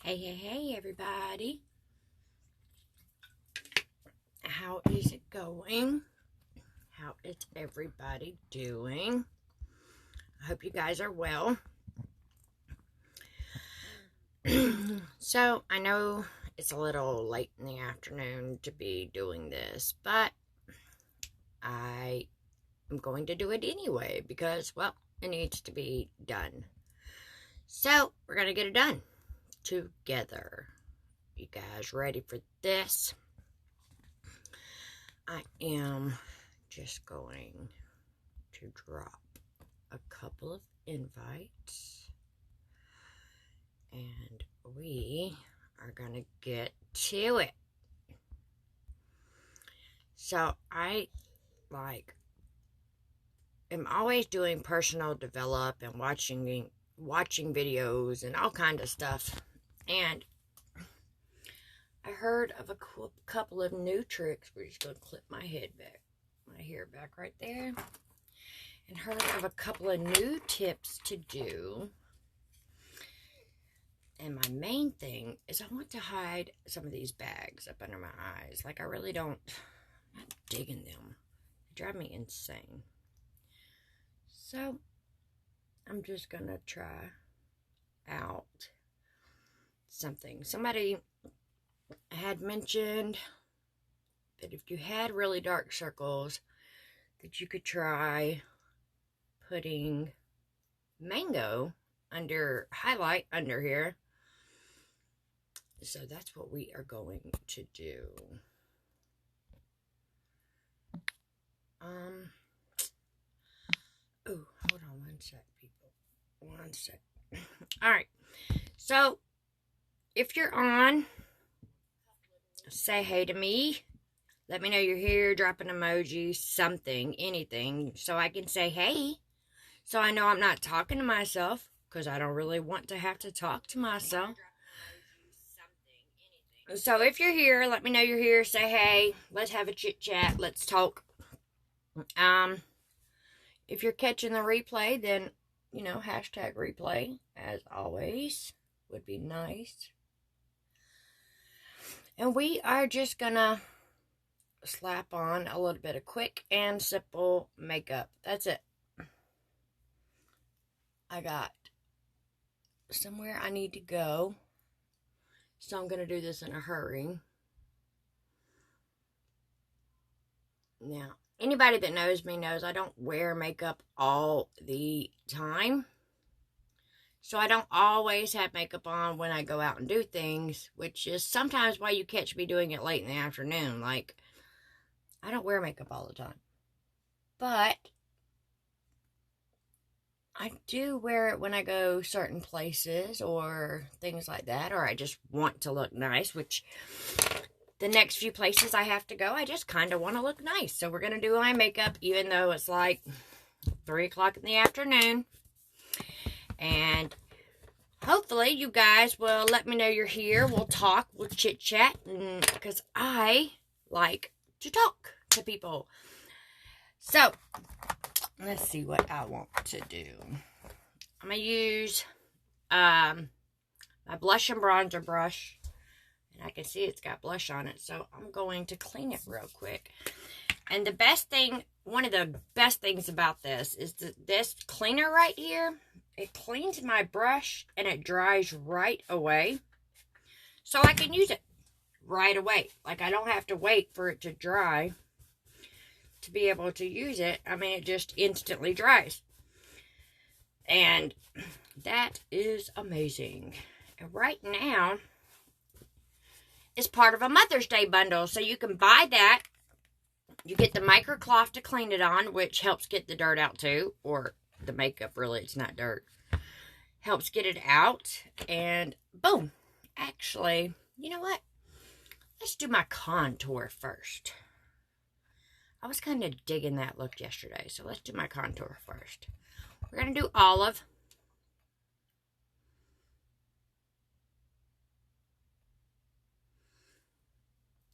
Hey, everybody. How is it going? How is everybody doing? I hope you guys are well. So, I know it's a little late in the afternoon to be doing this, but I am going to do it anyway because, well, it needs to be done. So, we're going to get it done together. You guys ready for this? I am just going to drop a couple of invites and we are going to get to it. So I am always doing personal develop and watching videos and all kind of stuff, and I heard of a couple of new tricks. We're just going to clip my hair back right there. And heard of a couple of new tips to do. And my main thing is I want to hide some of these bags up under my eyes. Like, I really don't, I'm not digging them. They drive me insane. So, I'm just going to try out something. Somebody had mentioned that if you had really dark circles, that you could try putting mango highlight under here. So that's what we are going to do. Oh, hold on one sec, people. One sec. All right. So if you're on, say hey to me. Let me know you're here. Drop an emoji, something, anything, so I can say hey. So I know I'm not talking to myself, because I don't really want to have to talk to myself. So if you're here, let me know you're here. Say hey. Let's have a chit chat. Let's talk. If you're catching the replay, then, hashtag replay, as always, would be nice. And we are just gonna slap on a little bit of quick and simple makeup. That's it. I got somewhere I need to go, so I'm gonna do this in a hurry. Now, anybody that knows me knows I don't wear makeup all the time. So I don't always have makeup on when I go out and do things, which is sometimes why you catch me doing it late in the afternoon. Like, I don't wear makeup all the time. But I do wear it when I go certain places or things like that, or I just want to look nice, which the next few places I have to go, I just kind of want to look nice. So we're going to do my makeup, even though it's like 3 o'clock in the afternoon. And hopefully you guys will let me know you're here. We'll talk, we'll chit chat, because I like to talk to people. So let's see what I want to do. I'm going to use my blush and bronzer brush. And I can see it's got blush on it. So I'm going to clean it real quick. And the best thing, one of the best things about this is that this cleaner right here, it cleans my brush and it dries right away. So I can use it right away. Like, I don't have to wait for it to dry to be able to use it. I mean, it just instantly dries. And that is amazing. And right now is part of a Mother's Day bundle. So you can buy that. You get the microcloth to clean it on, which helps get the dirt out too. Or the makeup, really. It's not dirt. Helps get it out. And boom. Actually, you know what? Let's do my contour first. I was kind of digging that look yesterday, so let's do my contour first. We're going to do olive.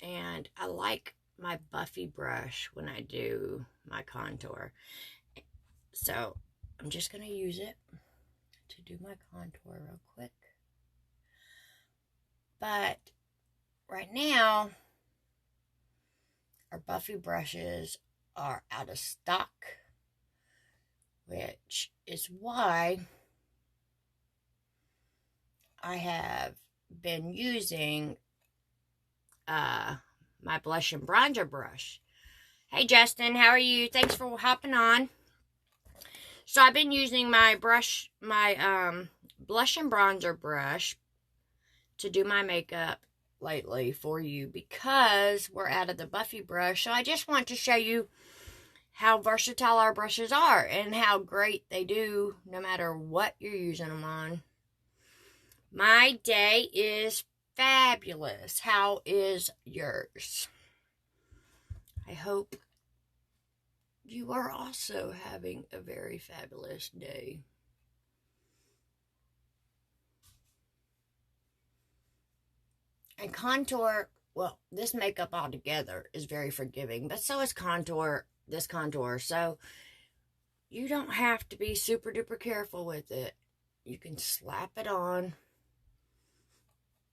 And I like my Buffy brush when I do my contour. So I'm just going to use it to do my contour real quick. But right now, our Buffy brushes are out of stock, which is why I have been using my blush and bronzer brush. Hey Justin, how are you? Thanks for hopping on. So I've been using my brush, my blush and bronzer brush to do my makeup lately for you because we're out of the Buffy brush. So I just want to show you how versatile our brushes are and how great they do no matter what you're using them on. My day is fabulous. How is yours? I hope you are also having a very fabulous day. And contour, well, this makeup altogether is very forgiving, but so is this contour. So you don't have to be super duper careful with it. You can slap it on,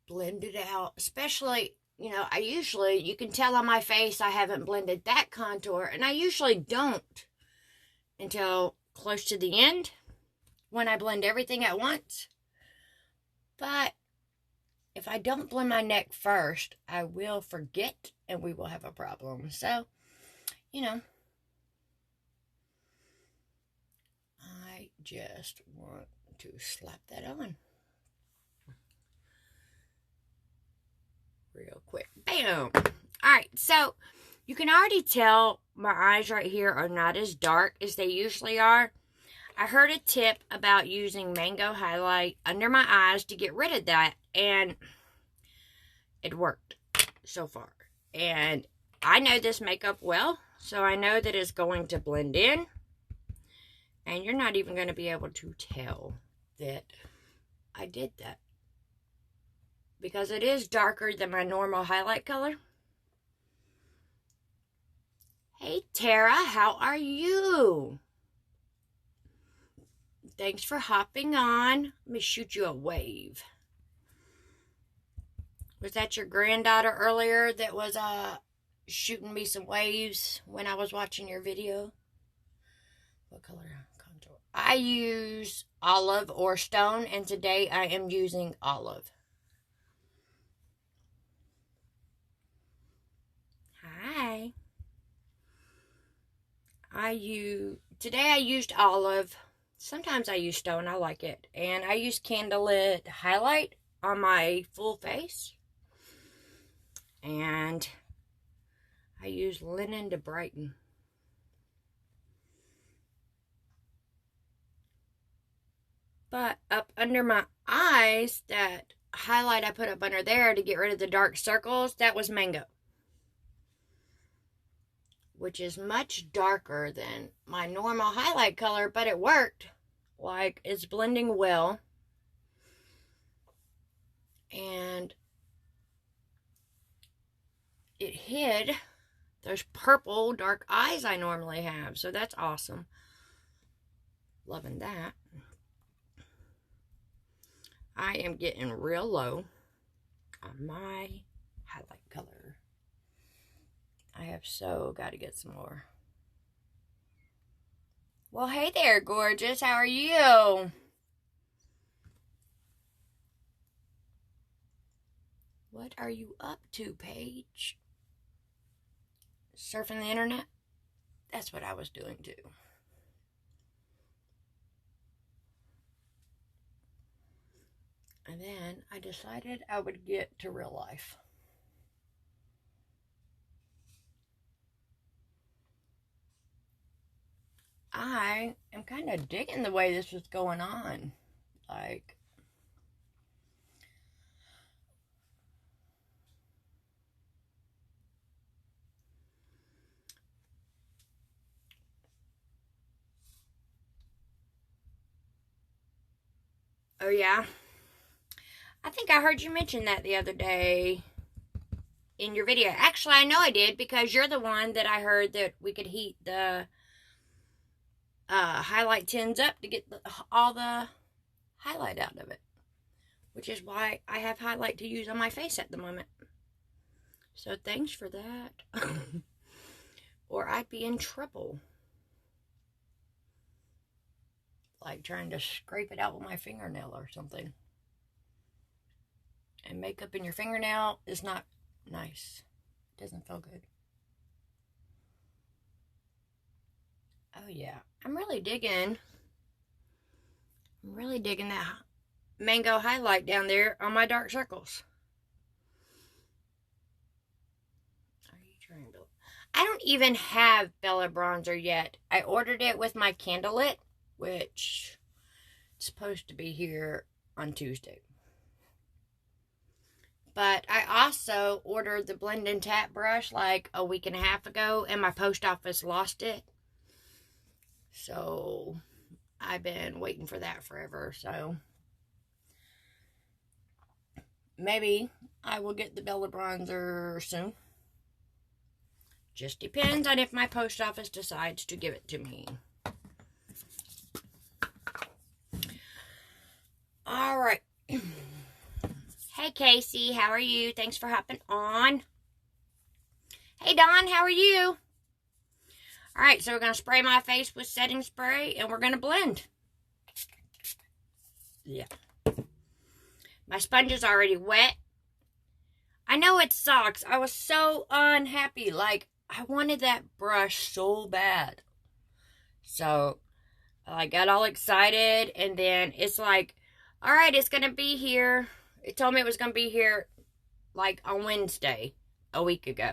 blend it out, especially, you know, you can tell on my face I haven't blended that contour, and I usually don't until close to the end when I blend everything at once. But if I don't blend my neck first, I will forget and we will have a problem. So, you know, I just want to slap that on real quick. Bam! Alright, so you can already tell my eyes right here are not as dark as they usually are. I heard a tip about using mango highlight under my eyes to get rid of that, and it worked so far. And I know this makeup well, so I know that it's going to blend in, and you're not even going to be able to tell that I did that, because it is darker than my normal highlight color. Hey Tara, how are you? Thanks for hopping on. Let me shoot you a wave. Was that your granddaughter earlier that was shooting me some waves when I was watching your video? What color contour? I use olive or stone, and today I am using olive. Hi. Today I used olive. Sometimes I use stone. I like it. And I use candlelit highlight on my full face. And I use linen to brighten. But up under my eyes, that highlight I put up under there to get rid of the dark circles, that was mango, which is much darker than my normal highlight color, but it worked. Like, it's blending well. And it hid those purple dark eyes I normally have. So that's awesome. Loving that. I am getting real low on my highlight color. I have so got to get some more. Well, hey there, gorgeous. How are you? What are you up to, Paige? Surfing the internet? That's what I was doing too. And then I decided I would get to real life. I am kind of digging the way this was going on. Like, oh yeah, I think I heard you mention that the other day in your video. Actually, I know I did, because you're the one that I heard that we could heat the highlight tins up to get all the highlight out of it. which is why I have highlight to use on my face at the moment. So thanks for that. Or I'd be in trouble. Like trying to scrape it out with my fingernail or something. And makeup in your fingernail is not nice. It doesn't feel good. Oh yeah, I'm really digging that mango highlight down there on my dark circles. Are you trying to? I don't even have Bella bronzer yet. I ordered it with my candlelit, which is supposed to be here on Tuesday. But I also ordered the blend and tap brush like a week and a half ago, and my post office lost it. So I've been waiting for that forever. So maybe I will get the Bella bronzer soon. Just depends on if my post office decides to give it to me. All right. Hey, Casey, how are you? Thanks for hopping on. Hey, Don, how are you? All right, so we're going to spray my face with setting spray, and we're going to blend. Yeah. My sponge is already wet. I know it sucks. I was so unhappy. Like, I wanted that brush so bad. So, I got all excited, and then it's like, all right, it's going to be here. It told me it was going to be here, like, on Wednesday, a week ago.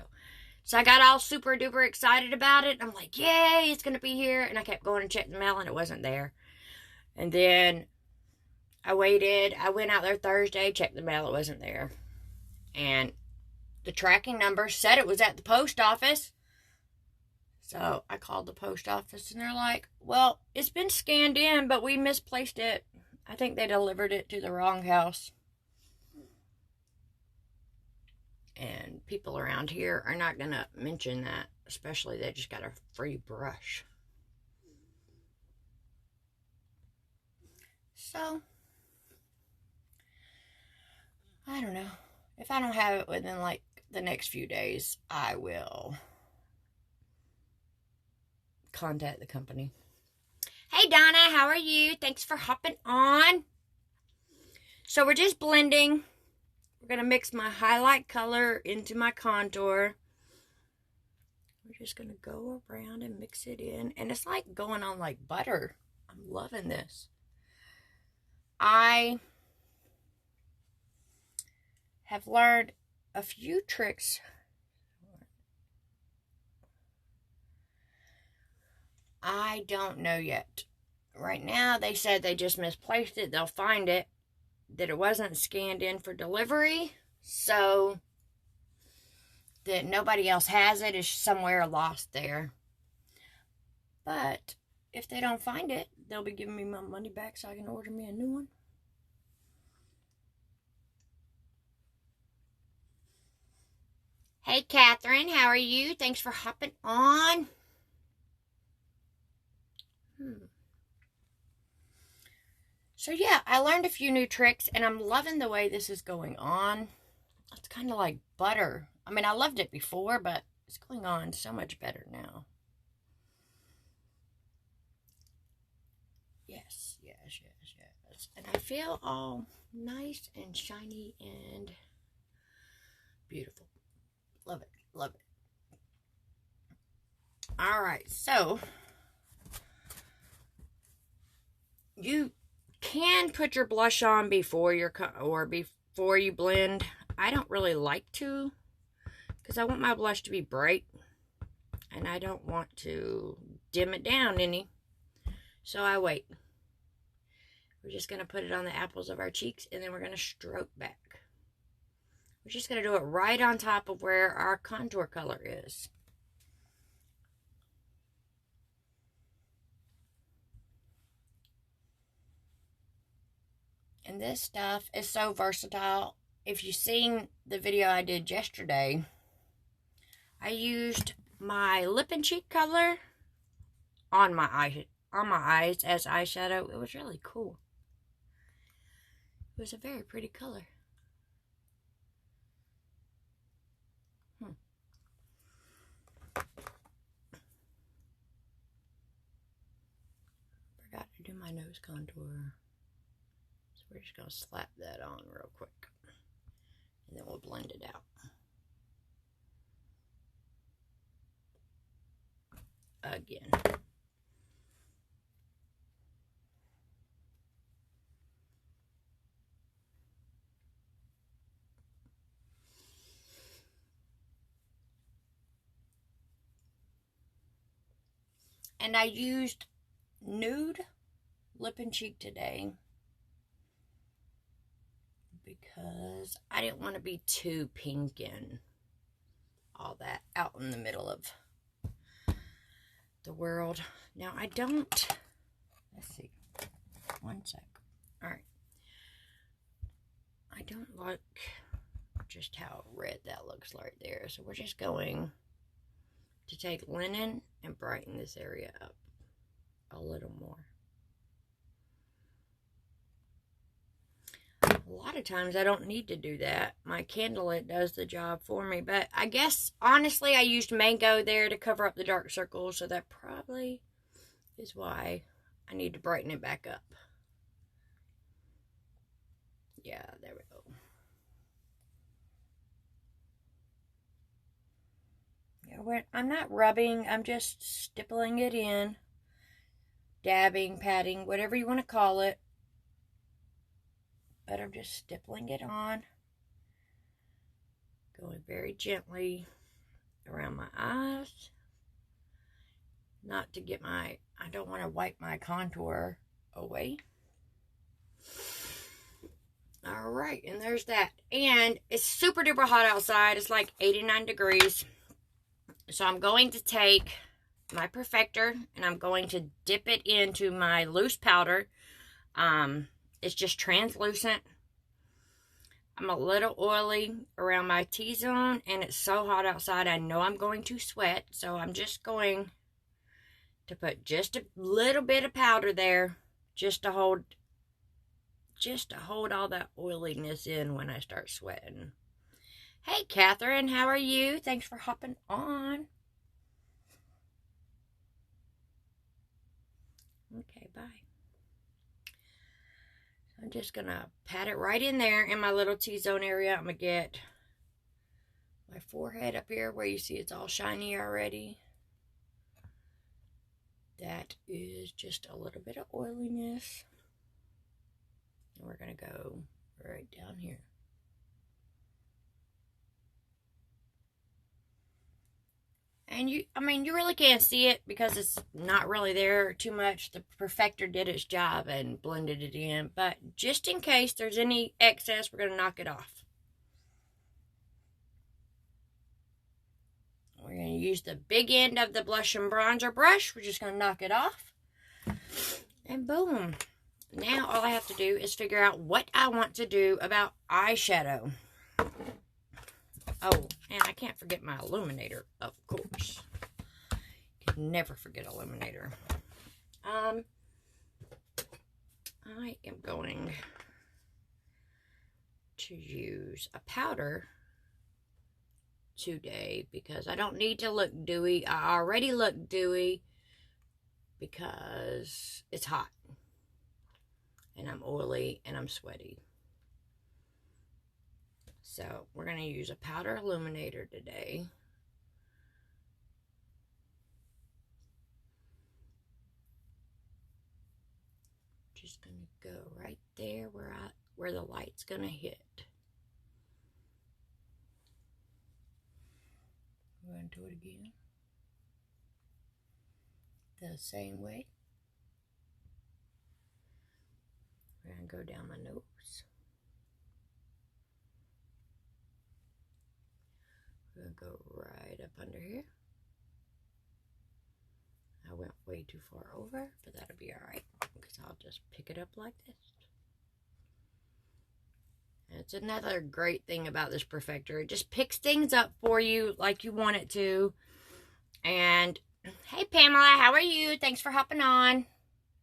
So I got all super duper excited about it. I'm like, yay, it's going to be here. And I kept going and checking the mail, and it wasn't there. And then I waited. I went out there Thursday, checked the mail, it wasn't there. And the tracking number said it was at the post office. So I called the post office, and they're like, well, it's been scanned in, but we misplaced it. I think they delivered it to the wrong house. And people around here are not going to mention that, especially they just got a free brush. So, I don't know. If I don't have it within like the next few days, I will contact the company. Hey, Donna, how are you? Thanks for hopping on. So we're just blending. We're going to mix my highlight color into my contour. We're just going to go around and mix it in. And it's like going on like butter. I'm loving this. I have learned a few tricks. I don't know yet. Right now, they said they just misplaced it. They'll find it. That it wasn't scanned in for delivery, so that nobody else has it is somewhere lost there. But if they don't find it, they'll be giving me my money back so I can order me a new one. Hey, Catherine, how are you? Thanks for hopping on. So yeah, I learned a few new tricks, and I'm loving the way this is going on. It's kind of like butter. I mean, I loved it before, but it's going on so much better now. Yes, yes, yes, yes. And I feel all nice and shiny and beautiful. Love it, love it. All right, so you can put your blush on before you blend. I don't really like to, because I want my blush to be bright, and I don't want to dim it down any, so I wait. We're just going to put it on the apples of our cheeks, and then we're going to stroke back. We're just going to do it right on top of where our contour color is. And this stuff is so versatile. If you've seen the video I did yesterday, I used my lip and cheek color on my eyes as eyeshadow. It was really cool. was a very pretty color. Forgot to do my nose contour. So we're just going to slap that on real quick. And then we'll blend it out. Again. And I used nude lip and cheek today because I didn't want to be too pink and all that out in the middle of the world. Now I don't, let's see, one sec. All right. I don't like just how red that looks right there. So we're just going to take linen and brighten this area up a little more. A lot of times I don't need to do that. My candlelit does the job for me. But I guess, honestly, I used mango there to cover up the dark circles. So that probably is why I need to brighten it back up. Yeah, there we go. Yeah, I'm not rubbing. I'm just stippling it in. Dabbing, patting, whatever you want to call it. But I'm just stippling it on. Going very gently around my eyes. Not to get I don't want to wipe my contour away. Alright, and there's that. And it's super duper hot outside. It's like 89 degrees. So I'm going to take my perfector and I'm going to dip it into my loose powder. It's just translucent. I'm a little oily around my T-zone and it's so hot outside. I know I'm going to sweat. So I'm just going to put just a little bit of powder there just to hold all that oiliness in when I start sweating. Hey, Catherine, how are you? Thanks for hopping on. Okay, bye. I'm just going to pat it right in there in my little T-zone area. I'm going to get my forehead up here where you see it's all shiny already. That is just a little bit of oiliness. And we're going to go right down here. And you really can't see it because it's not really there too much. The perfector did its job and blended it in. But just in case there's any excess, we're going to knock it off. We're going to use the big end of the blush and bronzer brush. We're just going to knock it off. And boom. Now all I have to do is figure out what I want to do about eyeshadow. Oh, and I can't forget my illuminator, of course. Can never forget illuminator. I am going to use a powder today because I don't need to look dewy. I already look dewy because it's hot. And I'm oily and I'm sweaty. So we're going to use a powder illuminator today. Just going to go right there where the light's going to hit. We're going to do it again. The same way. We're going to go down my nose. We're going to go right up under here. I went way too far over, but that'll be alright because I'll just pick it up like this. And it's another great thing about this perfector. It just picks things up for you like you want it to. And hey Pamela, how are you? Thanks for hopping on.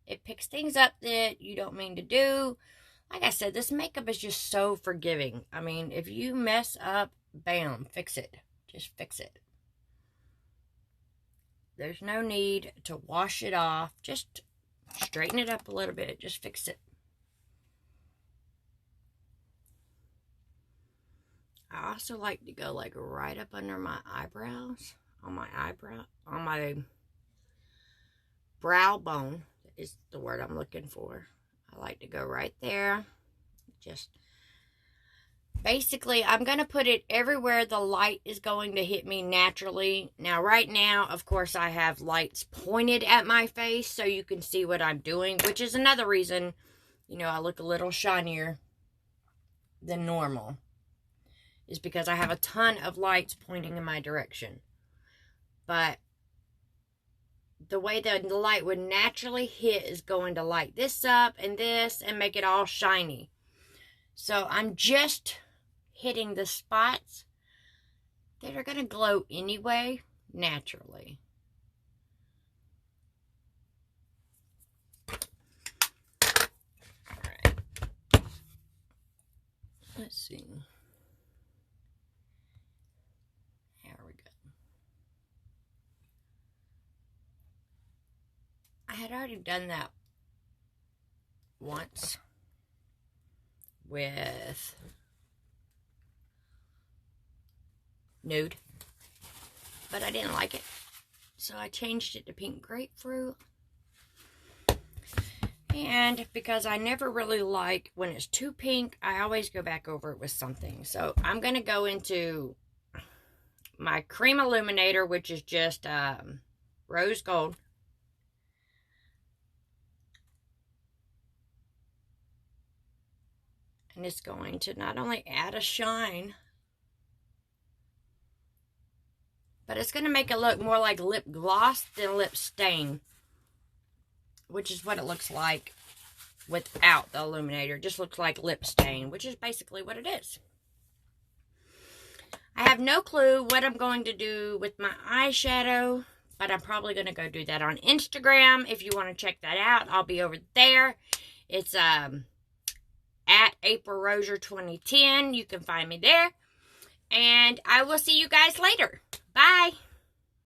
It picks things up that you don't mean to do. Like I said, this makeup is just so forgiving. I mean, if you mess up, bam, fix it. Just fix it. There's no need to wash it off. Just straighten it up a little bit. Just fix it. I also like to go like right up under my eyebrows. On my brow bone is the word I'm looking for. I like to go right there. Just basically, I'm going to put it everywhere the light is going to hit me naturally. Now, right now, of course, I have lights pointed at my face so you can see what I'm doing, which is another reason, you know, I look a little shinier than normal, is because I have a ton of lights pointing in my direction. But the way that the light would naturally hit is going to light this up and this and make it all shiny. So I'm just hitting the spots that are going to glow anyway, naturally. Alright. Let's see. There we go. I had already done that once with nude, but I didn't like it, so I changed it to pink grapefruit. And because I never really like when it's too pink, I always go back over it with something. So I'm going to go into my cream illuminator, which is just rose gold. And it's going to not only add a shine, but it's going to make it look more like lip gloss than lip stain, which is what it looks like without the illuminator. It just looks like lip stain, which is basically what it is. I have no clue what I'm going to do with my eyeshadow, but I'm probably going to go do that on Instagram. If you want to check that out, I'll be over there. It's at April Rosier 2010. You can find me there. And I will see you guys later. Bye.